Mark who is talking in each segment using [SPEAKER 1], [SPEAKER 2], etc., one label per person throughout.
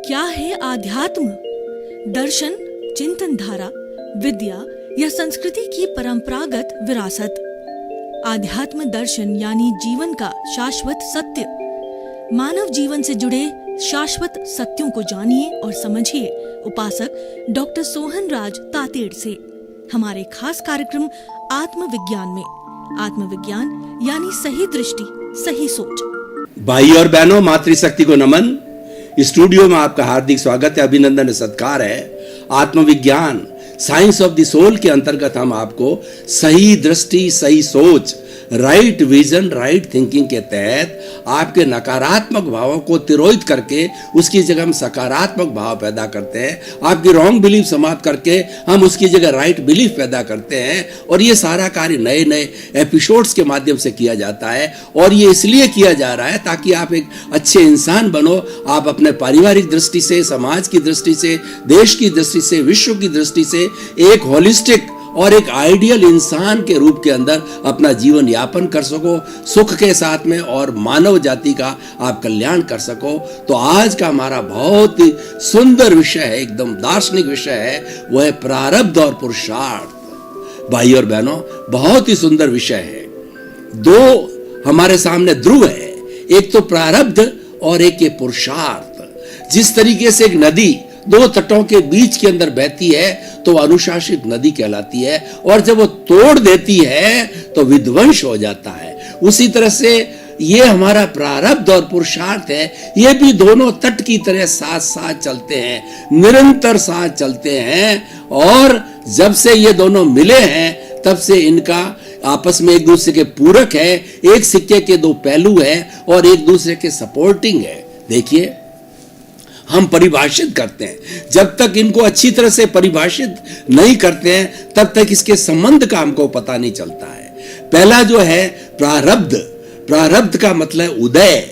[SPEAKER 1] क्या है आध्यात्म? दर्शन, चिंतन धारा, विद्या या संस्कृति की परंपरागत विरासत। आध्यात्म दर्शन यानी जीवन का शाश्वत सत्य। मानव जीवन से जुड़े शाश्वत सत्यों को जानिए और समझिए उपासक डॉक्टर सोहन राज तातेड़ से हमारे खास कार्यक्रम आत्मविज्ञान में। आत्मविज्ञान यानी सही दृष्टि, सही सोच।
[SPEAKER 2] भाई और बहनों, मातृशक्ति को नमन। स्टूडियो में आपका हार्दिक स्वागत है, अभिनंदन, सत्कार है। आत्मविज्ञान साइंस ऑफ द सोल के अंतर्गत हम आपको सही दृष्टि, सही सोच, राइट विजन, राइट थिंकिंग के तहत आपके नकारात्मक भावों को तिरोहित करके उसकी जगह हम सकारात्मक भाव पैदा करते हैं। आपकी रॉन्ग बिलीफ समाप्त करके हम उसकी जगह राइट बिलीफ पैदा करते हैं। और ये सारा कार्य नए नए एपिसोड्स के माध्यम से किया जाता है। और ये इसलिए किया जा रहा है ताकि आप एक अच्छे इंसान बनो। आप अपने पारिवारिक दृष्टि से, समाज की दृष्टि से, देश की दृष्टि से, विश्व की दृष्टि से एक होलिस्टिक और एक आइडियल इंसान के रूप के अंदर अपना जीवन यापन कर सको, सुख के साथ में, और मानव जाति का आप कल्याण कर सको। तो आज का हमारा बहुत ही सुंदर विषय है, एकदम दार्शनिक विषय है, वो है प्रारब्ध और पुरुषार्थ। भाई और बहनों, बहुत ही सुंदर विषय है। दो हमारे सामने ध्रुव है, एक तो प्रारब्ध और एक ये पुरुषार्थ। जिस तरीके से एक नदी दो तटों के बीच के अंदर बहती है तो अनुशासित नदी कहलाती है, और जब वो तोड़ देती है तो विध्वंस हो जाता है। उसी तरह से ये हमारा प्रारब्ध और पुरुषार्थ है, ये भी दोनों तट की तरह साथ साथ चलते हैं, निरंतर साथ चलते हैं। और जब से ये दोनों मिले हैं तब से इनका आपस में एक दूसरे के पूरक है, एक सिक्के के दो पहलू है और एक दूसरे के सपोर्टिंग है। देखिए, हम परिभाषित करते हैं, जब तक इनको अच्छी तरह से परिभाषित नहीं करते हैं तब तक इसके संबंध का हमको पता नहीं चलता है। पहला जो है प्रारब्ध। प्रारब्ध का मतलब उदय।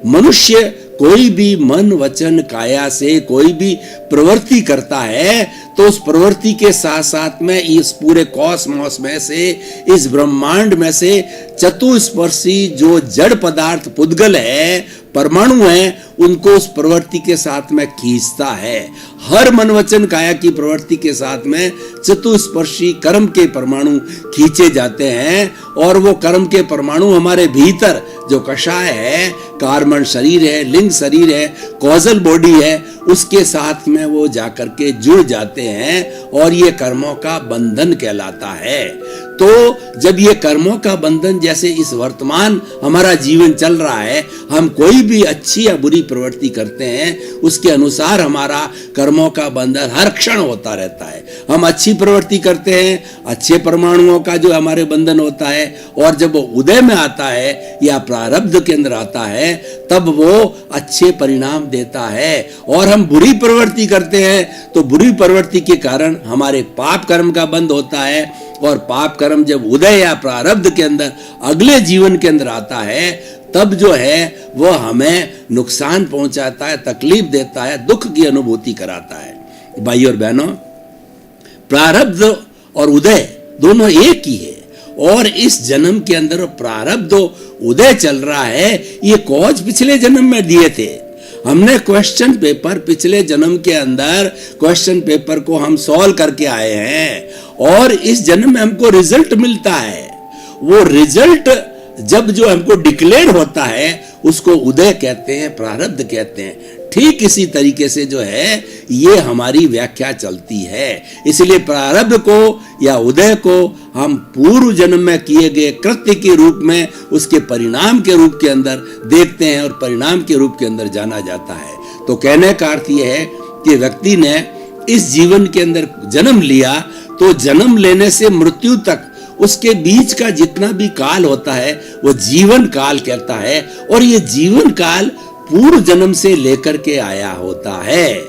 [SPEAKER 2] मनुष्य कोई भी मन, वचन, काया से कोई भी प्रवृत्ति करता है तो उस प्रवृत्ति के साथ साथ में इस पूरे कॉस्मोस में से, इस ब्रह्मांड में से चतुस्पर्शी जो जड़ पदार्थ पुद्गल है, परमाणु है, उनको उस प्रवृत्ति के साथ में खींचता है। हर मन, वचन, काया की प्रवृत्ति के साथ में चतुस्पर्शी कर्म के परमाणु खींचे जाते हैं। और वो कर्म के परमाणु हमारे भीतर जो कषाय है, कार्बन शरीर है, लिंग शरीर है, कॉजल बॉडी है, उसके साथ में वो जाकर के जुड़ जाते हैं और ये कर्मों का बंधन कहलाता है। तो जब ये कर्मों का बंधन, जैसे इस वर्तमान हमारा जीवन चल रहा है, हम कोई भी अच्छी या बुरी प्रवृत्ति करते हैं, उसके अनुसार हमारा कर्मों का बंधन हर क्षण होता रहता है। हम अच्छी प्रवृत्ति करते हैं, अच्छे परमाणुओं का जो हमारे बंधन होता है, और जब वो उदय में आता है या प्रारब्ध के अंदर आता है तब वो अच्छे परिणाम देता है। और हम बुरी प्रवृत्ति करते हैं तो बुरी प्रवृत्ति के कारण हमारे पाप कर्म का बंध होता है, और पाप कर्म जब उदय या प्रारब्ध के अंदर अगले जीवन के अंदर आता है तब जो है वो हमें नुकसान पहुंचाता है, तकलीफ देता है, दुख की अनुभूति कराता है। भाई और बहनों, प्रारब्ध और उदय दोनों एक ही है। और इस जन्म के अंदर प्रारब्ध उदय चल रहा है, ये कॉज पिछले जन्म में दिए थे। हमने क्वेश्चन पेपर पिछले जन्म के अंदर क्वेश्चन पेपर को हम सॉल्व करके आए हैं, और इस जन्म में हमको रिजल्ट मिलता है। वो रिजल्ट जब जो हमको डिक्लेयर होता है उसको उदय कहते हैं, प्रारब्ध कहते हैं। ठीक इसी तरीके से जो है ये हमारी व्याख्या चलती है। इसलिए प्रारब्ध को या उदय को हम पूर्व जन्म में किए गए कृत्य के रूप में, उसके परिणाम के रूप के अंदर देखते हैं और परिणाम के रूप के अंदर जाना जाता है। तो कहने का अर्थ यह है कि व्यक्ति ने इस जीवन के अंदर जन्म लिया तो जन्म लेने से मृत्यु तक उसके बीच का जितना भी काल होता है वो जीवन काल कहता है। और ये जीवन काल पूर्व जन्म से लेकर के आया होता है,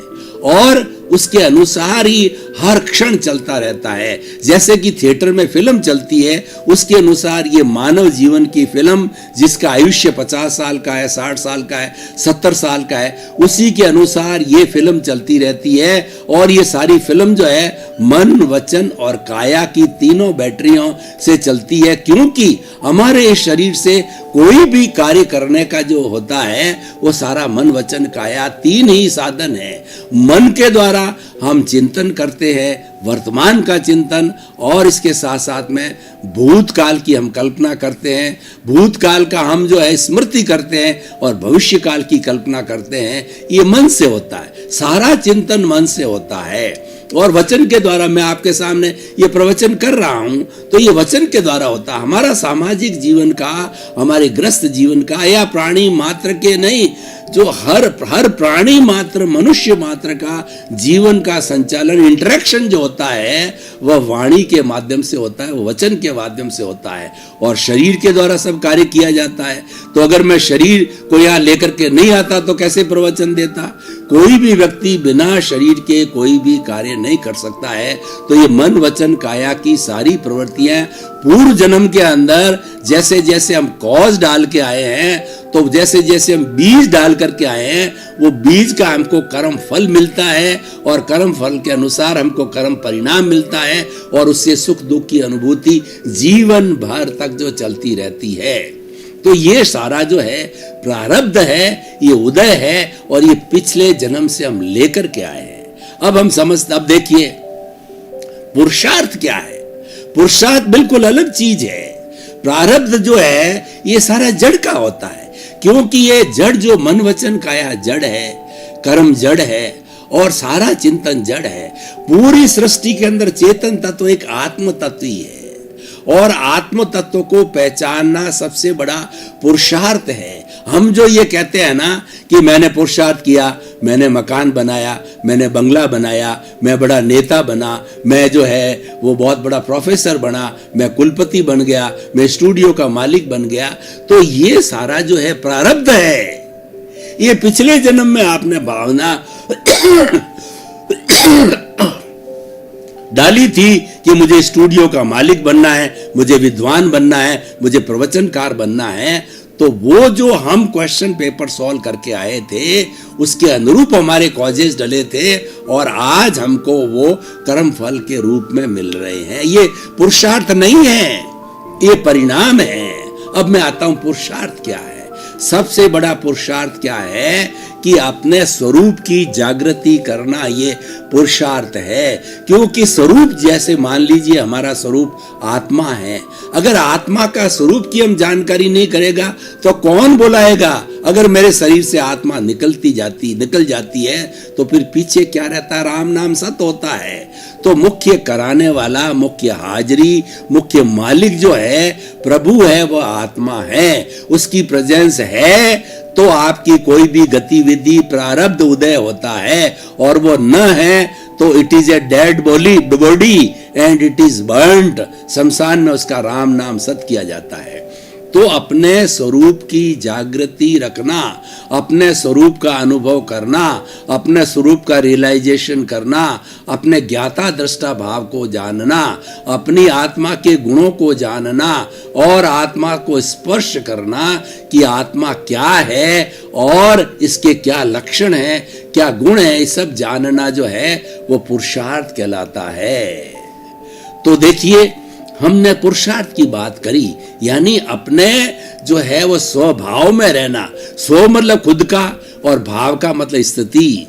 [SPEAKER 2] और उसके अनुसार ही हर क्षण चलता रहता है। जैसे कि थिएटर में फिल्म चलती है, उसके अनुसार ये मानव जीवन की फिल्म, जिसका आयुष्य 50 साल का है, 60 साल का है, 70 साल का है, उसी के अनुसार ये फिल्म चलती रहती है। और ये सारी फिल्म जो है मन, वचन और काया की तीनों बैटरियों से चलती है, क्योंकि हमारे इस शरीर से कोई भी कार्य करने का जो होता है वो सारा मन, वचन, काया, तीन ही साधन है। मन के द्वारा हम चिंतन करते हैं, वर्तमान का चिंतन, और इसके साथ साथ में भूतकाल की हम कल्पना करते हैं, भूतकाल का हम जो है स्मृति करते हैं, और भविष्य काल की कल्पना करते हैं। ये मन से होता है, सारा चिंतन मन से होता है। और वचन के द्वारा मैं आपके सामने ये प्रवचन कर रहा हूं, तो ये वचन के द्वारा होता है। हमारा सामाजिक जीवन का, हमारे ग्रस्त जीवन का, या प्राणी मात्र के नहीं, जो हर प्राणी मात्र, मनुष्य मात्र का जीवन का संचालन, इंटरेक्शन जो होता है वह वाणी के माध्यम से होता है, वह वचन के माध्यम से होता है। और शरीर के द्वारा सब कार्य किया जाता है। तो अगर मैं शरीर को यहाँ लेकर के नहीं आता तो कैसे प्रवचन देता? कोई भी व्यक्ति बिना शरीर के कोई भी कार्य नहीं कर सकता है। तो ये मन, वचन, काया की सारी प्रवृत्तियां पूर्व जन्म के अंदर जैसे जैसे हम कॉज डाल के आए हैं, तो जैसे जैसे हम बीज डाल करके आए हैं, वो बीज का हमको कर्म फल मिलता है, और कर्म फल के अनुसार हमको कर्म परिणाम मिलता है, और उससे सुख दुख की अनुभूति जीवन भर तक जो चलती रहती है। तो ये सारा जो है प्रारब्ध है, ये उदय है, और ये पिछले जन्म से हम लेकर के आए हैं। अब हम समझते, अब देखिए पुरुषार्थ क्या है। पुरुषार्थ बिल्कुल अलग चीज है। प्रारब्ध जो है ये सारा जड़ का होता है, क्योंकि ये जड़ जो मन, वचन, काया जड़ है, कर्म जड़ है, और सारा चिंतन जड़ है। पूरी सृष्टि के अंदर चेतन तत्व एक आत्म तत्व ही है, और आत्म तत्व को पहचानना सबसे बड़ा पुरुषार्थ है। हम जो ये कहते हैं ना कि मैंने पुरुषार्थ किया, मैंने मकान बनाया, मैंने बंगला बनाया, मैं बड़ा नेता बना, मैं जो है वो बहुत बड़ा प्रोफेसर बना, मैं कुलपति बन गया, मैं स्टूडियो का मालिक बन गया, तो ये सारा जो है प्रारब्ध है। ये पिछले जन्म में आपने भावना डाली थी कि मुझे स्टूडियो का मालिक बनना है, मुझे विद्वान बनना है, मुझे प्रवचनकार बनना है। तो वो जो हम क्वेश्चन पेपर सॉल्व करके आए थे, उसके अनुरूप हमारे कॉजेज डले थे, और आज हमको वो कर्म फल के रूप में मिल रहे हैं। ये पुरुषार्थ नहीं है, ये परिणाम है। अब मैं आता हूं पुरुषार्थ क्या है। सबसे बड़ा पुरुषार्थ क्या है कि अपने स्वरूप की जागृति करना, ये पुरुषार्थ है। क्योंकि स्वरूप, जैसे मान लीजिए हमारा स्वरूप आत्मा है, अगर आत्मा का स्वरूप की हम जानकारी नहीं करेगा तो कौन बुलाएगा? अगर मेरे शरीर से आत्मा निकल जाती है तो फिर पीछे क्या रहता है? राम नाम सत होता है। तो मुख्य कराने वाला, मुख्य हाजिरी, मुख्य मालिक जो है, प्रभु है, वह आत्मा है। उसकी प्रेजेंस है तो आपकी कोई भी गतिविधि प्रारब्ध उदय होता है, और वो न है तो it is a dead body and it is burned. शमशान में उसका राम नाम सत किया जाता है। तो अपने स्वरूप की जागृति रखना, अपने स्वरूप का अनुभव करना, अपने स्वरूप का रियलाइजेशन करना, अपने ज्ञाता दृष्टा भाव को जानना, अपनी आत्मा के गुणों को जानना, और आत्मा को स्पर्श करना कि आत्मा क्या है और इसके क्या लक्षण है, क्या गुण है, ये सब जानना जो है वो पुरुषार्थ कहलाता है। तो देखिए, हमने पुरुषार्थ की बात करी, यानी अपने जो है वो स्वभाव में रहना। स्व मतलब खुद का, और भाव का मतलब स्थिति।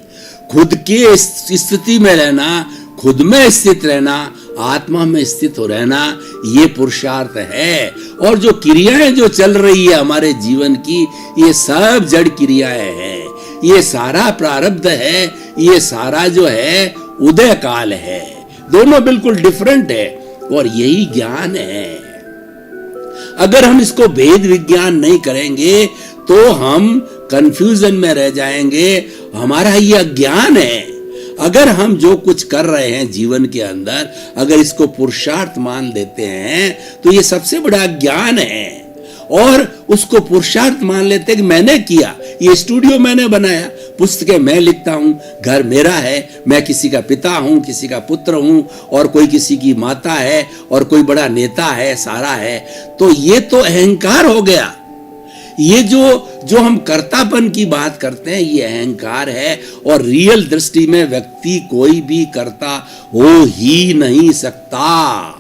[SPEAKER 2] खुद के स्थिति में रहना, खुद में स्थित रहना, आत्मा में स्थित हो रहना, ये पुरुषार्थ है। और जो क्रियाएं जो चल रही है हमारे जीवन की, ये सब जड़ क्रियाएं हैं, ये सारा प्रारब्ध है, ये सारा जो है उदय काल है। दोनों बिल्कुल डिफरेंट है, और यही ज्ञान है। अगर हम इसको भेद विज्ञान नहीं करेंगे तो हम कंफ्यूजन में रह जाएंगे। हमारा ये अज्ञान है। अगर हम जो कुछ कर रहे हैं जीवन के अंदर, अगर इसको पुरुषार्थ मान लेते हैं तो ये सबसे बड़ा ज्ञान है। और उसको पुरुषार्थ मान लेते हैं कि मैंने किया, ये स्टूडियो मैंने बनाया, पुस्तकें मैं लिखता हूं, घर मेरा है, मैं किसी का पिता हूं, किसी का पुत्र हूं, और कोई किसी की माता है, और कोई बड़ा नेता है, सारा है, तो ये तो अहंकार हो गया। ये जो हम कर्तापन की बात करते हैं, ये अहंकार है। और रियल दृष्टि में व्यक्ति कोई भी कर्ता हो ही नहीं सकता।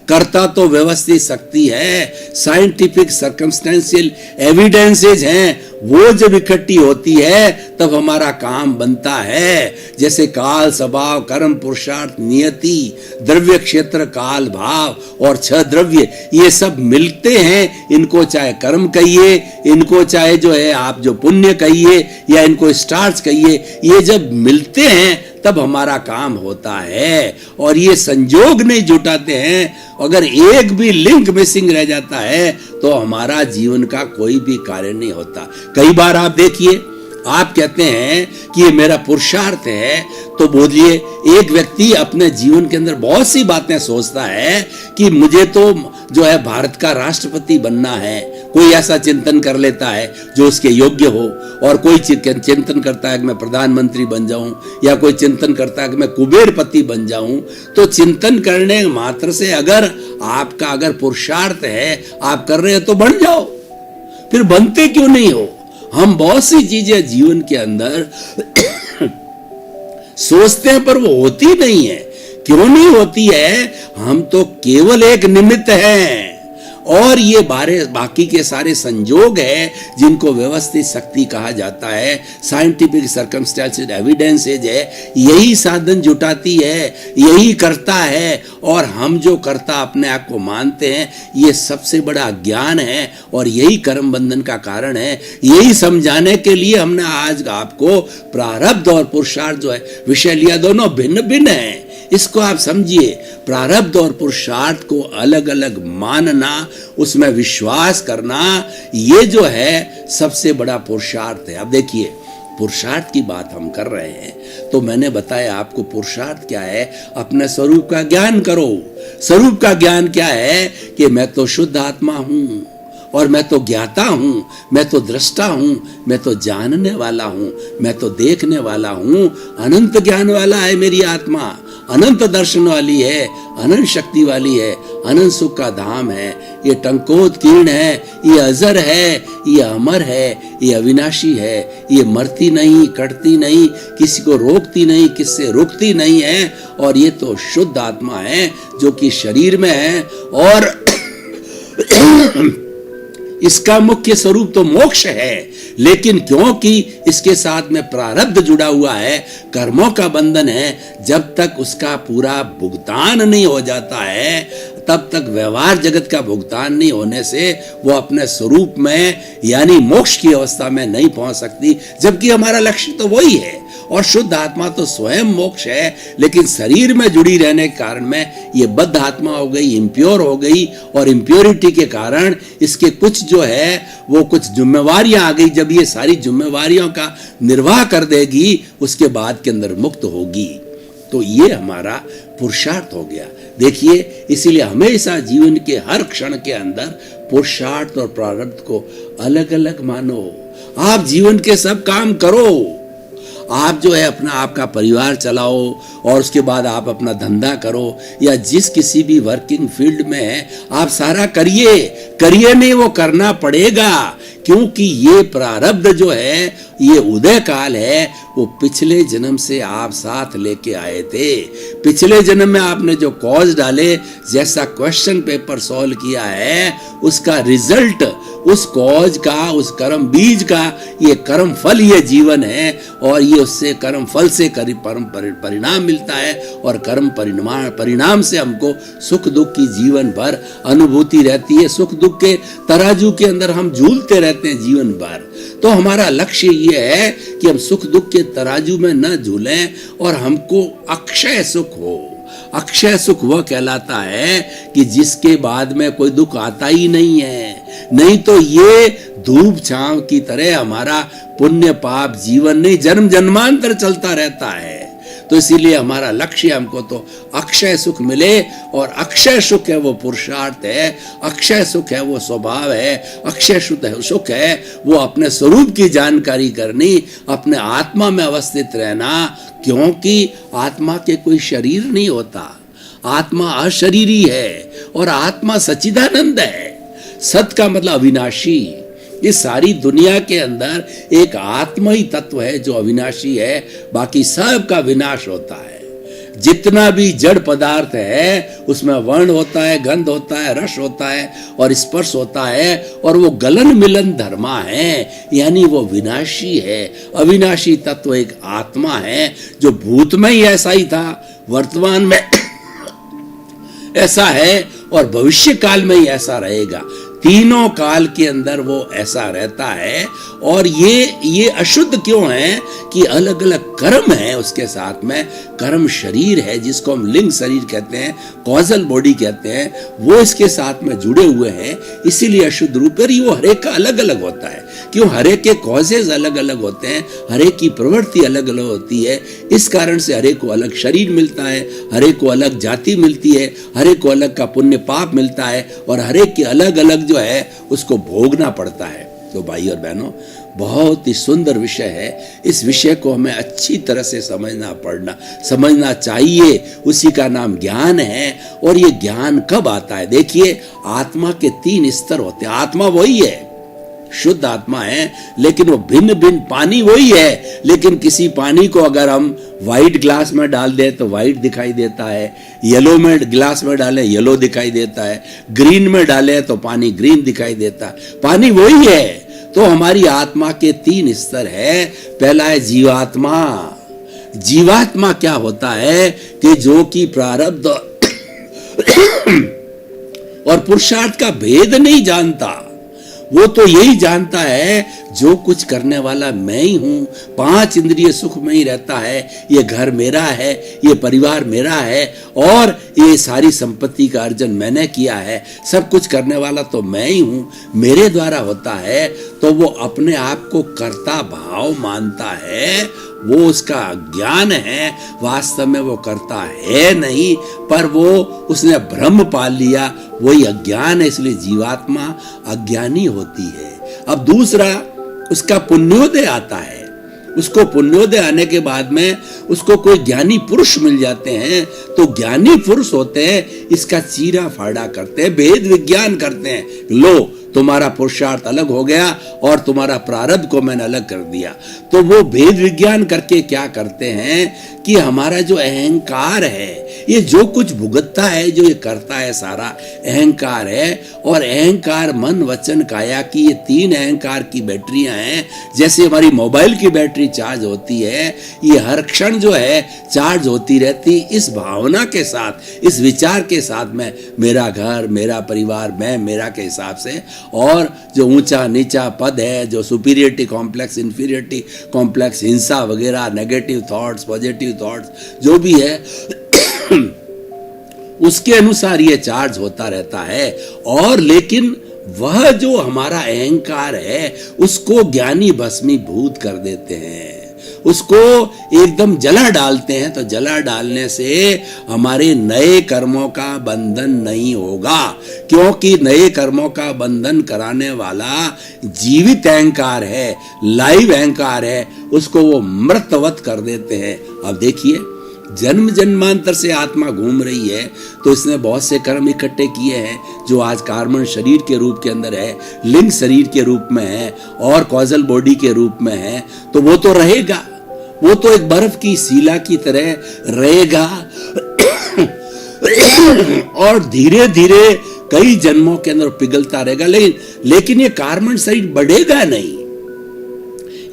[SPEAKER 2] कर्ता तो व्यवस्थित शक्ति है, साइंटिफिक सर्कमस्टेंशियल एविडेंसेज हैं, वो जब इकट्ठी होती है तब हमारा काम बनता है। जैसे काल, स्वभाव, कर्म, पुरुषार्थ, नियति, द्रव्य, क्षेत्र, काल, भाव और 6 द्रव्य, ये सब मिलते हैं। इनको चाहे कर्म कहिए, इनको चाहे जो है आप जो पुण्य कहिए, या इनको स्टार्स कहिए, ये जब मिलते हैं तब हमारा काम होता है। और ये संयोग नहीं जुटाते हैं। अगर एक भी लिंक मिसिंग रह जाता है तो हमारा जीवन का कोई भी कार्य नहीं होता। कई बार आप देखिए, आप कहते हैं कि ये मेरा पुरुषार्थ है, तो बोलिए एक व्यक्ति अपने जीवन के अंदर बहुत सी बातें सोचता है कि मुझे तो जो है भारत का राष्ट्रपति बनना है। कोई ऐसा चिंतन कर लेता है जो उसके योग्य हो, और कोई चिंतन करता है कि मैं प्रधानमंत्री बन जाऊं, या कोई चिंतन करता है कि मैं कुबेरपति बन जाऊं। तो चिंतन करने मात्र से अगर आपका पुरुषार्थ है, आप कर रहे हो, तो बन जाओ। फिर बनते क्यों नहीं हो? हम बहुत सी चीजें जीवन के अंदर सोचते हैं पर वो होती नहीं है। क्यों नहीं होती है? हम तो केवल एक निमित्त हैं, और ये बाकी के सारे संयोग है जिनको व्यवस्थित शक्ति कहा जाता है, साइंटिफिक सर्कमस्टेंशियल एविडेंसेज है। यही साधन जुटाती है, यही करता है। और हम जो करता अपने आप को मानते हैं, ये सबसे बड़ा ज्ञान है, और यही कर्म बंधन का कारण है। यही समझाने के लिए हमने आज आपको प्रारब्ध और पुरुषार्थ जो है विषय लिया, दोनों भिन्न भिन्न है। इसको आप समझिए, प्रारब्ध और पुरुषार्थ को अलग अलग मानना, उसमें विश्वास करना, ये जो है सबसे बड़ा पुरुषार्थ है। अब देखिए, पुरुषार्थ की बात हम कर रहे हैं, तो मैंने बताया आपको पुरुषार्थ क्या है। अपने स्वरूप का ज्ञान करो। स्वरूप का ज्ञान क्या है कि मैं तो शुद्ध आत्मा हूं, और मैं तो ज्ञाता हूं, मैं तो दृष्टा हूं, मैं तो जानने वाला हूं, मैं तो देखने वाला हूं। अनंत ज्ञान वाला है मेरी आत्मा, अनंत दर्शन वाली है, अनंत शक्ति वाली है, अनंत सुख का धाम है। ये टंकोत्कीर्ण है, ये अजर है, ये अमर है, ये अविनाशी है, ये मरती नहीं, कटती नहीं, किसी को रोकती नहीं, किससे रुकती नहीं है। और ये तो शुद्ध आत्मा है जो कि शरीर में है, और इसका मुख्य स्वरूप तो मोक्ष है। लेकिन क्योंकि इसके साथ में प्रारब्ध जुड़ा हुआ है, कर्मों का बंधन है, जब तक उसका पूरा भुगतान नहीं हो जाता है, तब तक व्यवहार जगत का भुगतान नहीं होने से वो अपने स्वरूप में यानी मोक्ष की अवस्था में नहीं पहुंच सकती। जबकि हमारा लक्ष्य तो वही है, और शुद्ध आत्मा तो स्वयं मोक्ष है। लेकिन शरीर में जुड़ी रहने के कारण में ये बद्ध आत्मा हो गई, इम्प्योर हो गई, और इम्प्योरिटी के कारण इसके कुछ जो है वो कुछ जिम्मेवारियां आ गई। जब ये सारी जिम्मेवारियों का निर्वाह कर देगी, उसके बाद के अंदर मुक्त होगी। तो ये हमारा पुरुषार्थ हो गया। देखिए, इसीलिए हमेशा जीवन के हर क्षण के अंदर पुरुषार्थ और प्रारब्ध को अलग अलग मानो। आप जीवन के सब काम करो, आप जो है अपना आपका परिवार चलाओ, और उसके बाद आप अपना धंधा करो, या जिस किसी भी वर्किंग फील्ड में है आप सारा करिए नहीं, वो करना पड़ेगा। क्योंकि ये प्रारब्ध जो है, ये उदय काल है, वो पिछले जन्म से आप साथ लेके आए थे। पिछले जन्म में आपने जो कॉज डाले, जैसा क्वेश्चन पेपर सॉल्व किया है, उसका रिजल्ट, उस कॉज का, उस कर्म बीज का ये कर्म फल, ये जीवन है। और ये उससे कर्म फल से परिणाम मिलता है, और कर्म परिणाम से हमको सुख दुख की जीवन भर अनुभूति रहती है। सुख दुख के तराजू के अंदर हम झूलते रहते हैं जीवन भर। तो हमारा लक्ष्य ये है कि हम सुख दुख के तराजू में न झूलें, और हमको अक्षय सुख हो। अक्षय सुख वह कहलाता है कि जिसके बाद में कोई दुख आता ही नहीं है। नहीं तो ये धूप छांव की तरह हमारा पुण्य पाप जीवन नहीं, जन्म जन्मांतर चलता रहता है। तो इसीलिए हमारा लक्ष्य, हमको तो अक्षय सुख मिले, और अक्षय सुख है वो पुरुषार्थ है, अक्षय सुख है वो स्वभाव है, अक्षय सुख है वो अपने स्वरूप की जानकारी करनी, अपने आत्मा में अवस्थित रहना, क्योंकि आत्मा के कोई शरीर नहीं होता, आत्मा अशरीरी है और आत्मा सच्चिदानंद है। सत का मतलब अविनाशी। इस सारी दुनिया के अंदर एक आत्मा ही तत्व है जो अविनाशी है, बाकी सब का विनाश होता है। जितना भी जड़ पदार्थ है उसमें वर्ण होता है, गंध होता है, रस होता है और स्पर्श होता है, और वो गलन मिलन धर्मा है, यानी वो विनाशी है। अविनाशी तत्व एक आत्मा है जो भूत में ही ऐसा ही था, वर्तमान में ऐसा है और भविष्य काल में ही ऐसा रहेगा। तीनों काल के अंदर वो ऐसा रहता है। और ये अशुद्ध क्यों है कि अलग अलग कर्म है उसके साथ में। कर्म शरीर है जिसको हम लिंग शरीर कहते हैं, कॉजल बॉडी कहते हैं, वो इसके साथ में जुड़े हुए हैं, इसीलिए अशुद्ध रूप है। वो हरेक का अलग अलग होता है। क्यों? हरेक के कॉजेज अलग अलग होते हैं, हरेक की प्रवृत्ति अलग अलग होती है, इस कारण से हरेक को अलग शरीर मिलता है, हरेक को अलग जाति मिलती है, हरेक को अलग का पुण्य पाप मिलता है, और हरेक के अलग अलग जो है उसको भोगना पड़ता है। तो भाई और बहनों, बहुत ही सुंदर विषय है। इस विषय को हमें अच्छी तरह से समझना चाहिए। उसी का नाम ज्ञान है। और ये ज्ञान कब आता है? देखिए, आत्मा के 3 स्तर होते हैं। आत्मा वही है, शुद्ध आत्मा है, लेकिन वो भिन्न भिन्न, पानी वही है, लेकिन किसी पानी को अगर हम व्हाइट ग्लास में डाल दें तो व्हाइट दिखाई देता है, येलो में ग्लास में डालें येलो दिखाई देता है, ग्रीन में डालें तो पानी ग्रीन दिखाई देता है। पानी वही है। तो हमारी आत्मा के 3 स्तर है। पहला है जीवात्मा। जीवात्मा क्या होता है कि जो कि प्रारब्ध और पुरुषार्थ का भेद नहीं जानता। वो तो यही जानता है जो कुछ करने वाला मैं ही हूं, 5 इंद्रिय सुख में ही रहता है, ये घर मेरा है, ये परिवार मेरा है, और ये सारी संपत्ति का अर्जन मैंने किया है, सब कुछ करने वाला तो मैं ही हूं, मेरे द्वारा होता है। तो वो अपने आप को कर्ता भाव मानता है, वो उसका ज्ञान है। वास्तव में वो करता है नहीं, पर वो उसने भ्रम पाल लिया, वही अज्ञान है, इसलिए जीवात्मा अज्ञानी होती है। अब दूसरा, उसका पुण्योदय आता है। उसको पुण्योदय आने के बाद में उसको कोई ज्ञानी पुरुष मिल जाते हैं, तो ज्ञानी पुरुष होते हैं, इसका चीरा फाड़ा करते हैं, भेद विज्ञान करते हैं। लो, तुम्हारा पुरुषार्थ अलग हो गया और तुम्हारा प्रारब्ध को मैंने अलग कर दिया। तो वो भेद विज्ञान करके क्या करते हैं कि हमारा जो अहंकार है, ये जो कुछ भुगतता है, जो ये करता है, सारा अहंकार है। और अहंकार मन वचन काया की ये 3 अहंकार की बैटरियां हैं। जैसे हमारी मोबाइल की बैटरी चार्ज होती है, ये हर क्षण जो है चार्ज होती रहती, इस भावना के साथ, इस विचार के साथ में, मेरा घर, मेरा परिवार, मैं, मेरा के हिसाब से। और जो ऊंचा नीचा पद है, जो सुपीरियरिटी कॉम्प्लेक्स, इंफीरियरिटी कॉम्प्लेक्स, हिंसा वगैरह, नेगेटिव थॉट्स, पॉजिटिव थॉट्स, जो भी है उसके अनुसार ये चार्ज होता रहता है। और लेकिन वह जो हमारा अहंकार है, उसको ज्ञानी भस्मीभूत कर देते हैं, उसको एकदम जला डालते हैं। तो जला डालने से हमारे नए कर्मों का बंधन नहीं होगा, क्योंकि नए कर्मों का बंधन कराने वाला जीवित अहंकार है, लाइव अहंकार है, उसको वो मृतवत कर देते हैं। अब देखिए, जन्म जन्मांतर से आत्मा घूम रही है, तो इसने बहुत से कर्म इकट्ठे किए हैं, जो आज कार्बन शरीर के रूप के अंदर है, लिंग शरीर के रूप में है, और कॉजल बॉडी के रूप में है। तो वो तो रहेगा, वो तो एक बर्फ की शिला की तरह रहेगा और धीरे धीरे कई जन्मों के अंदर पिघलता रहेगा। लेकिन ये कार्बन शरीर बढ़ेगा नहीं,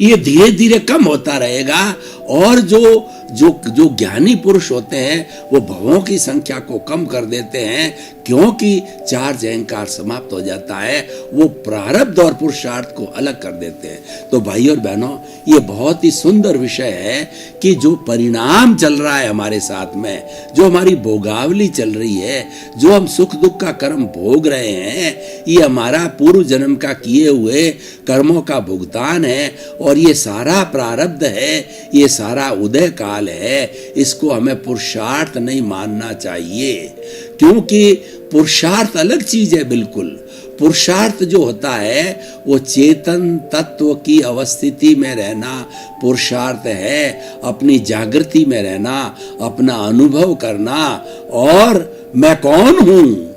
[SPEAKER 2] ये धीरे धीरे कम होता रहेगा। और जो ज्ञानी पुरुष होते हैं, वो भवों की संख्या को कम कर देते हैं। क्योंकि चार्ज अहंकार समाप्त हो जाता है, वो प्रारब्ध और पुरुषार्थ को अलग कर देते हैं। तो भाई और बहनों, ये बहुत ही सुंदर विषय है कि जो परिणाम चल रहा है हमारे साथ में, जो हमारी भोगावली चल रही है, जो हम सुख दुख का कर्म भोग रहे हैं, ये हमारा पूर्व जन्म का किए हुए कर्मों का भुगतान है और ये सारा प्रारब्ध है, ये सारा उदय काल है। इसको हमें पुरुषार्थ नहीं मानना चाहिए, क्योंकि पुरुषार्थ अलग चीज है। बिल्कुल पुरुषार्थ जो होता है वो चेतन तत्व की अवस्थिति में रहना पुरुषार्थ है, अपनी जागृति में रहना, अपना अनुभव करना और मैं कौन हूं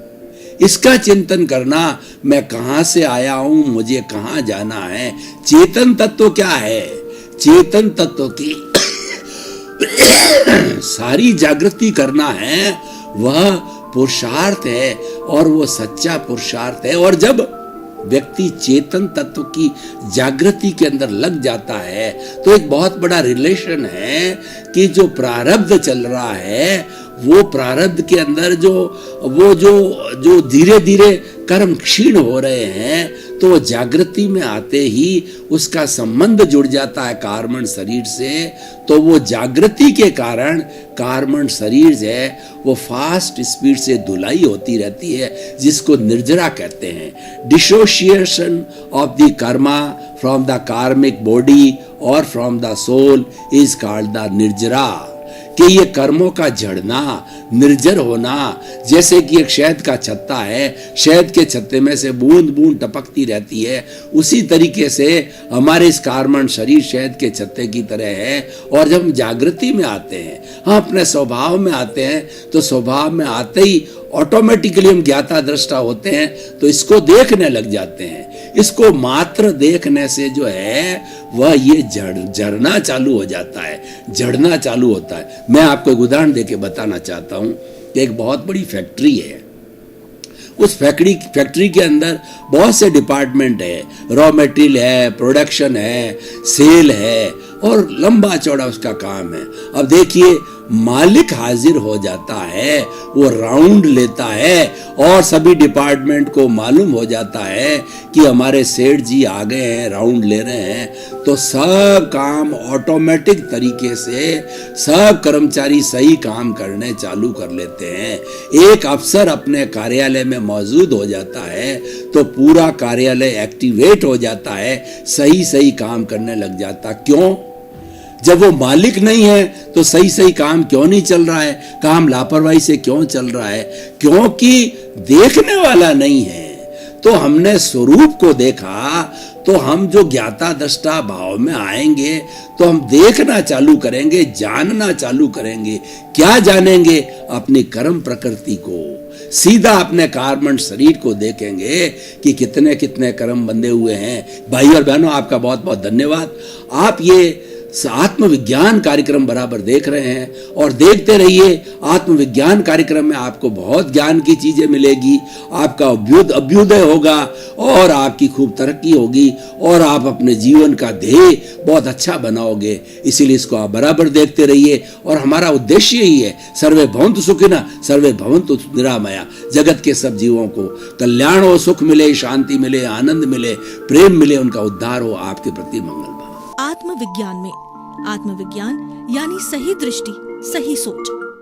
[SPEAKER 2] इसका चिंतन करना। मैं कहां से आया हूं, मुझे कहां जाना है। चेतन तत्व क्या है? चेतन तत्व की सारी जागृति करना है, वह पुरुषार्थ है और वो सच्चा पुरुषार्थ है। और जब व्यक्ति चेतन तत्व की जागृति के अंदर लग जाता है तो एक बहुत बड़ा रिलेशन है कि जो प्रारब्ध चल रहा है, वो प्रारब्ध के अंदर जो धीरे धीरे कर्म क्षीण हो रहे हैं, तो जागृति में आते ही उसका संबंध जुड़ जाता है कार्मण शरीर से। तो वो जागृति के कारण कार्मण शरीर है वो फास्ट स्पीड से धुलाई होती रहती है, जिसको निर्जरा कहते हैं। Dissociation of the karma from the karmic body और from the soul is called the nirjara. कि ये कर्मों का झड़ना, निर्जर होना, जैसे कि एक शहद का छत्ता है, शहद के छत्ते में से बूंद बूंद टपकती रहती है, उसी तरीके से हमारे इस कार्मण शरीर शहद के छत्ते की तरह है। और जब हम जागृति में आते हैं, हम अपने स्वभाव में आते हैं, तो स्वभाव में आते ही ऑटोमेटिकली हम ज्ञाता दृष्टा होते हैं, तो इसको देखने लग जाते हैं। इसको मात्र देखने से जो है वह ये झड़ना चालू हो जाता है, झड़ना चालू होता है। मैं आपको एक उदाहरण देके बताना चाहता हूं कि एक बहुत बड़ी फैक्ट्री है। उस फैक्ट्री के अंदर बहुत से डिपार्टमेंट है, रॉ मटेरियल है, प्रोडक्शन है, सेल है और लंबा चौड़ा उसका काम है। अब देखिए, मालिक हाजिर हो जाता है, वो राउंड लेता है और सभी डिपार्टमेंट को मालूम हो जाता है कि हमारे सेठ जी आ गए हैं, राउंड ले रहे हैं। तो सब काम ऑटोमेटिक तरीके से सब कर्मचारी सही काम करने चालू कर लेते हैं। एक अफसर अपने कार्यालय में मौजूद हो जाता है तो पूरा कार्यालय एक्टिवेट हो जाता है, सही सही काम करने लग जाता। क्यों? जब वो मालिक नहीं है तो सही सही काम क्यों नहीं चल रहा है? काम लापरवाही से क्यों चल रहा है? क्योंकि देखने वाला नहीं है। तो हमने स्वरूप को देखा, तो हम जो ज्ञाता दृष्टा भाव में आएंगे तो हम देखना चालू करेंगे, जानना चालू करेंगे। क्या जानेंगे? अपनी कर्म प्रकृति को, सीधा अपने कार्मण शरीर को देखेंगे कि कितने कितने कर्म बंधे हुए हैं। भाई और बहनों, आपका बहुत बहुत धन्यवाद। आप ये आत्मविज्ञान कार्यक्रम बराबर देख रहे हैं और देखते रहिए। आत्मविज्ञान कार्यक्रम में आपको बहुत ज्ञान की चीजें मिलेगी, आपका अभ्युदय होगा और आपकी खूब तरक्की होगी और आप अपने जीवन का ध्येय बहुत अच्छा बनाओगे। इसीलिए इसको आप बराबर देखते रहिए। और हमारा उद्देश्य यही है, सर्वे भवन्तु सुखिनः सर्वे भवन्तु निरामया। जगत के सब जीवों को कल्याण हो, सुख मिले, शांति मिले, आनंद मिले, प्रेम मिले, उनका उद्धार हो। आपके प्रति मंगल भाव।
[SPEAKER 1] आत्मविज्ञान में आत्मविज्ञान यानी सही दृष्टि, सही सोच।